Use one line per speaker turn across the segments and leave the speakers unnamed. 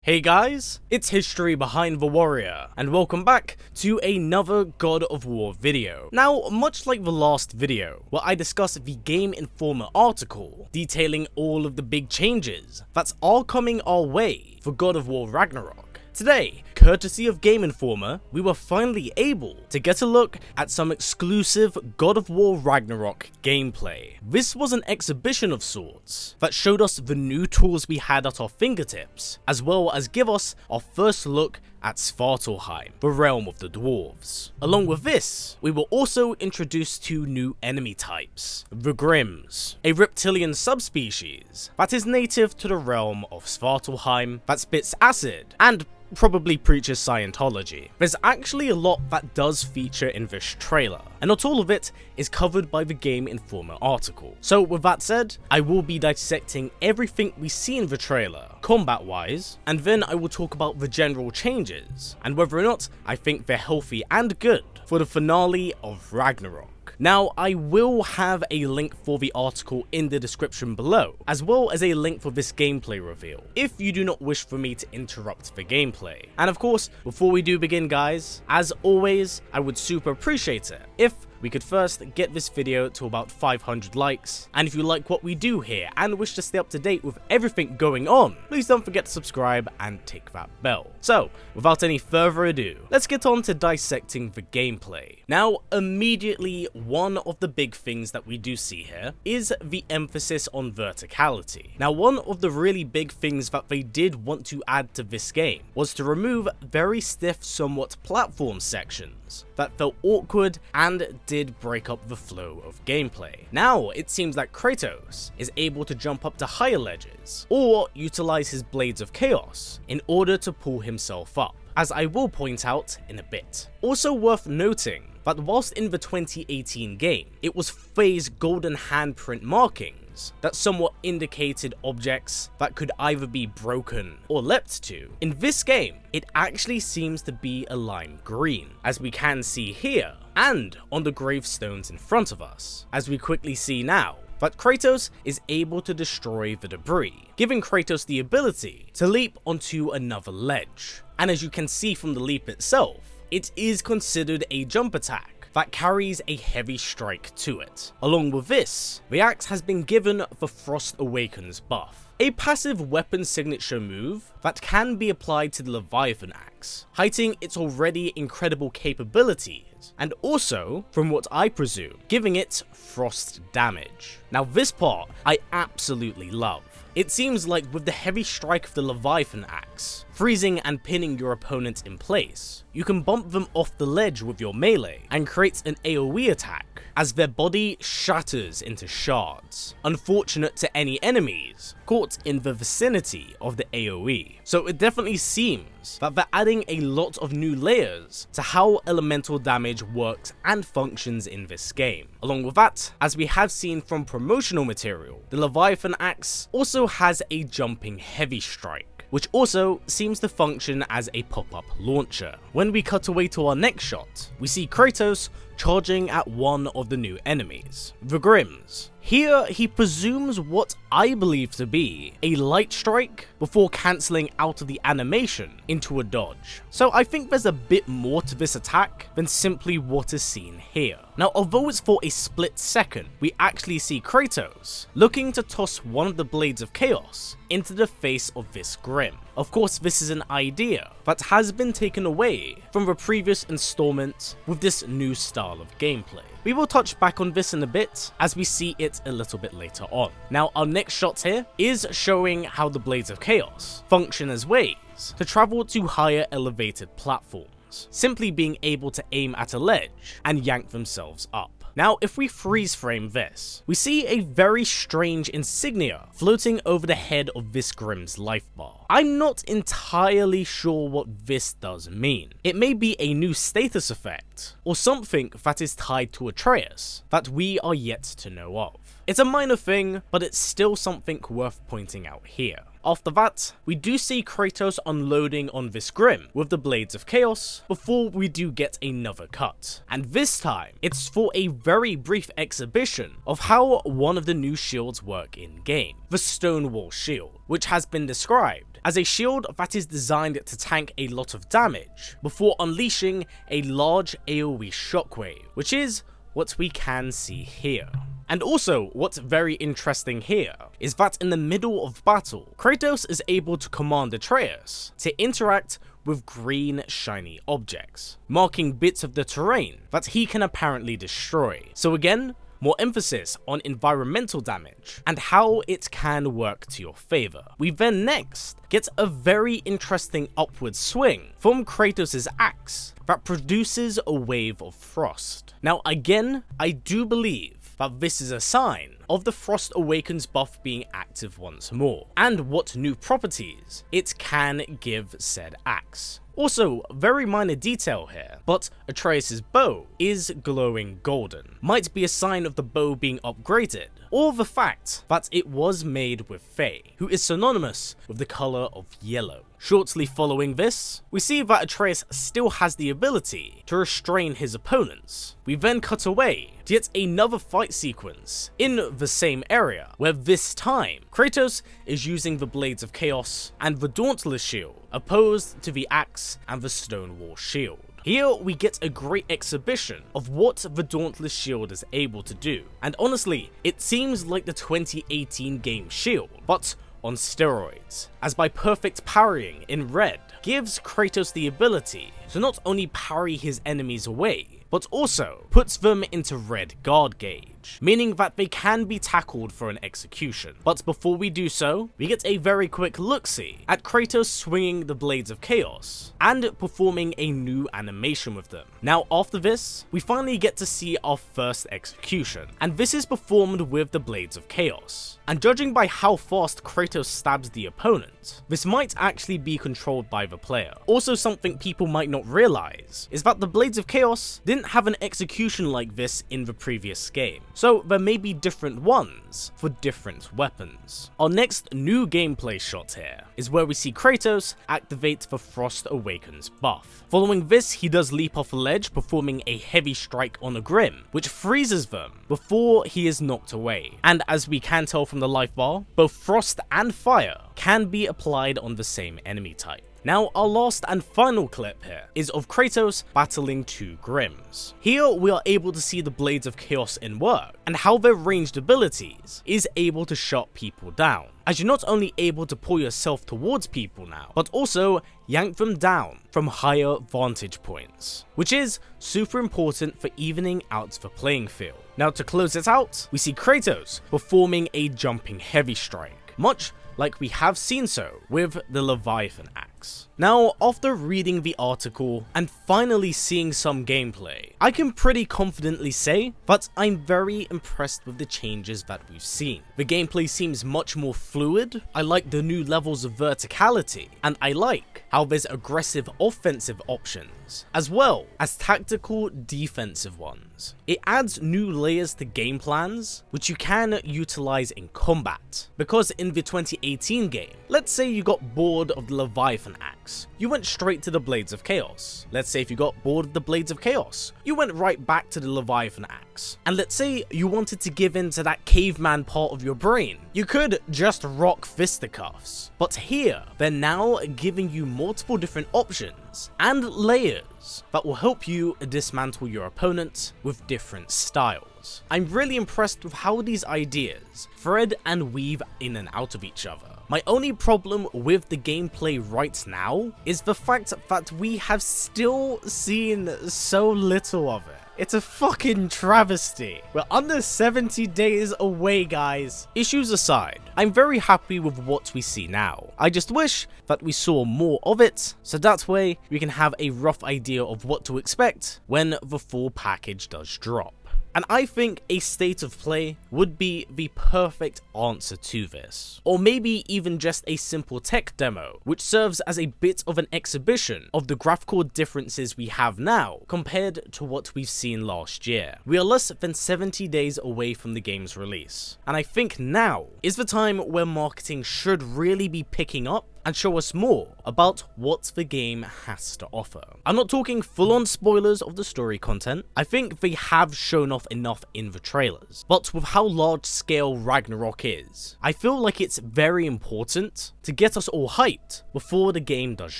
Hey guys, it's History Behind the Warrior, and welcome back to another God of War video. Now, much like the last video, where I discussed the Game Informer article detailing all of the big changes that are coming our way for God of War Ragnarok, today, courtesy of Game Informer, we were finally able to get a look at some exclusive God of War Ragnarok gameplay. This was an exhibition of sorts that showed us the new tools we had at our fingertips, as well as give us our first look at Svartalfheim, the realm of the dwarves. Along with this, we were also introduced to new enemy types, the Grimms, a reptilian subspecies that is native to the realm of Svartalfheim that spits acid and probably preaches Scientology. There's actually a lot that does feature in this trailer, and not all of it is covered by the Game Informer article. So with that said, I will be dissecting everything we see in the trailer, combat wise, and then I will talk about the general changes, and whether or not I think they're healthy and good for the finale of Ragnarok. Now, I will have a link for the article in the description below, as well as a link for this gameplay reveal, if you do not wish for me to interrupt the gameplay. And of course, before we do begin guys, as always, I would super appreciate it if we could first get this video to about 500 likes, and if you like what we do here and wish to stay up to date with everything going on, please don't forget to subscribe and tick that bell. So, without any further ado, let's get on to dissecting the gameplay. Now, immediately, one of the big things that we do see here is the emphasis on verticality. Now, one of the really big things that they did want to add to this game was to remove very stiff, somewhat platform sections that felt awkward and did break up the flow of gameplay. Now, it seems like Kratos is able to jump up to higher ledges, or utilize his Blades of Chaos in order to pull himself up, as I will point out in a bit. Also worth noting that whilst in the 2018 game, it was Faye's golden handprint markings that somewhat indicated objects that could either be broken or leapt to. In this game, it actually seems to be a lime green, as we can see here, and on the gravestones in front of us, as we quickly see now that Kratos is able to destroy the debris, giving Kratos the ability to leap onto another ledge. And as you can see from the leap itself, it is considered a jump attack that carries a heavy strike to it. Along with this, the axe has been given the Frost Awakens buff, a passive weapon signature move that can be applied to the Leviathan axe, heightening its already incredible capabilities, and also, from what I presume, giving it frost damage. Now this part I absolutely love. It seems like with the heavy strike of the Leviathan axe, freezing and pinning your opponent in place, you can bump them off the ledge with your melee and create an AoE attack as their body shatters into shards, unfortunate to any enemies caught in the vicinity of the AoE. So it definitely seems that they're adding a lot of new layers to how elemental damage works and functions in this game. Along with that, as we have seen from promotional material, the Leviathan axe also has a jumping heavy strike, which also seems to function as a pop-up launcher. When we cut away to our next shot, we see Kratos charging at one of the new enemies, the Grimms. Here, he presumes what I believe to be a light strike before cancelling out of the animation into a dodge. So I think there's a bit more to this attack than simply what is seen here. Now, although it's for a split second, we actually see Kratos looking to toss one of the Blades of Chaos into the face of this Grimm. Of course, this is an idea that has been taken away from the previous installment with this new style of gameplay. We will touch back on this in a bit as we see it a little bit later on. Now, our next shot here is showing how the Blades of Chaos function as ways to travel to higher elevated platforms, simply being able to aim at a ledge and yank themselves up. Now, if we freeze frame this, we see a very strange insignia floating over the head of this Grimm's life bar. I'm not entirely sure what this does mean. It may be a new status effect, or something that is tied to Atreus that we are yet to know of. It's a minor thing, but it's still something worth pointing out here. after that, we do see Kratos unloading on this Grim with the Blades of Chaos before we do get another cut. And this time, it's for a very brief exhibition of how one of the new shields work in-game, the Stonewall Shield, which has been described as a shield that is designed to tank a lot of damage before unleashing a large AoE shockwave, which is what we can see here. And also, what's very interesting here is that in the middle of battle, Kratos is able to command Atreus to interact with green shiny objects, marking bits of the terrain that he can apparently destroy. So again, more emphasis on environmental damage and how it can work to your favor. We then next get a very interesting upward swing from Kratos' axe that produces a wave of frost. Now again, I do believe that this is a sign of the Frost Awakens buff being active once more, and what new properties it can give said axe. Also, very minor detail here, but Atreus' bow is glowing golden. Might be a sign of the bow being upgraded, or the fact that it was made with Fae, who is synonymous with the color of yellow. Shortly following this, we see that Atreus still has the ability to restrain his opponents. We then cut away to yet another fight sequence in the same area, where this time, Kratos is using the Blades of Chaos and the Dauntless Shield, opposed to the Axe and the Stonewall Shield. Here we get a great exhibition of what the Dauntless Shield is able to do, and honestly, it seems like the 2018 game Shield, but on steroids, as by perfect parrying in red gives Kratos the ability to not only parry his enemies away, but also puts them into red guard gauge, meaning that they can be tackled for an execution. But before we do so, we get a very quick look-see at Kratos swinging the Blades of Chaos and performing a new animation with them. Now after this, we finally get to see our first execution, and this is performed with the Blades of Chaos. And judging by how fast Kratos stabs the opponent, this might actually be controlled by the player. Also, something people might not realize is that the Blades of Chaos didn't have an execution like this in the previous game, so there may be different ones for different weapons. Our next new gameplay shot here is where we see Kratos activate the Frost Awakens buff. Following this, he does leap off a ledge, performing a heavy strike on a Grim, which freezes them before he is knocked away. And as we can tell from the life bar, both frost and fire can be applied on the same enemy type. Now, our last and final clip here is of Kratos battling two Grims. Here we are able to see the Blades of Chaos in work, and how their ranged abilities is able to shut people down, as you're not only able to pull yourself towards people now, but also yank them down from higher vantage points, which is super important for evening out the playing field. Now to close it out, we see Kratos performing a jumping heavy strike, much like we have seen so with the Leviathan axe. Now, after reading the article and finally seeing some gameplay, I can pretty confidently say that I'm very impressed with the changes that we've seen. The gameplay seems much more fluid, I like the new levels of verticality, and I like how there's aggressive offensive options, as well as tactical defensive ones. It adds new layers to game plans, which you can utilize in combat, because in the 2018 game, let's say you got bored of the Leviathan axe, you went straight to the Blades of Chaos. Let's say if you got bored of the Blades of Chaos, you went right back to the Leviathan axe. And let's say you wanted to give in to that caveman part of your brain, you could just rock fisticuffs. But here, they're now giving you multiple different options and layers that will help you dismantle your opponent with different styles. I'm really impressed with how these ideas thread and weave in and out of each other. My only problem with the gameplay right now is the fact that we have still seen so little of it. It's a fucking travesty. We're under 70 days away, guys. Issues aside, I'm very happy with what we see now. I just wish that we saw more of it, so that way we can have a rough idea of what to expect when the full package does drop. And I think a state of play would be the perfect answer to this. Or maybe even just a simple tech demo, which serves as a bit of an exhibition of the graphical differences we have now compared to what we've seen last year. We are less than 70 days away from the game's release, and I think now is the time where marketing should really be picking up and show us more about what the game has to offer. I'm not talking full-on spoilers of the story content. I think they have shown off enough in the trailers, but with how large-scale Ragnarok is, I feel like it's very important to get us all hyped before the game does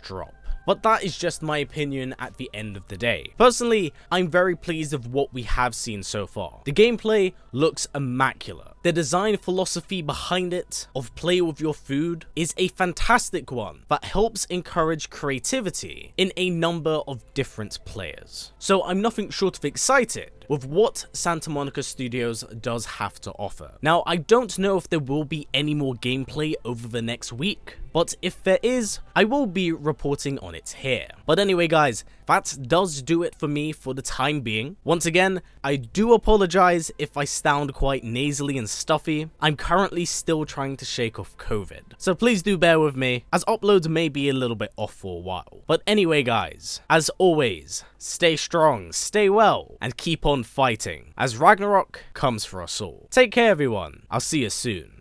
drop. But that is just my opinion at the end of the day. Personally, I'm very pleased with what we have seen so far. The gameplay looks immaculate. The design philosophy behind it, of play with your food, is a fantastic one that helps encourage creativity in a number of different players. So I'm nothing short of excited with what Santa Monica Studios does have to offer. Now, I don't know if there will be any more gameplay over the next week, but if there is, I will be reporting on it here. But anyway guys, that does do it for me for the time being. Once again, I do apologize if I sound quite nasally and stuffy. I'm currently still trying to shake off COVID, so please do bear with me, as uploads may be a little bit off for a while. But anyway guys, as always, stay strong, stay well, and keep on fighting, as Ragnarok comes for us all. Take care everyone, I'll see you soon.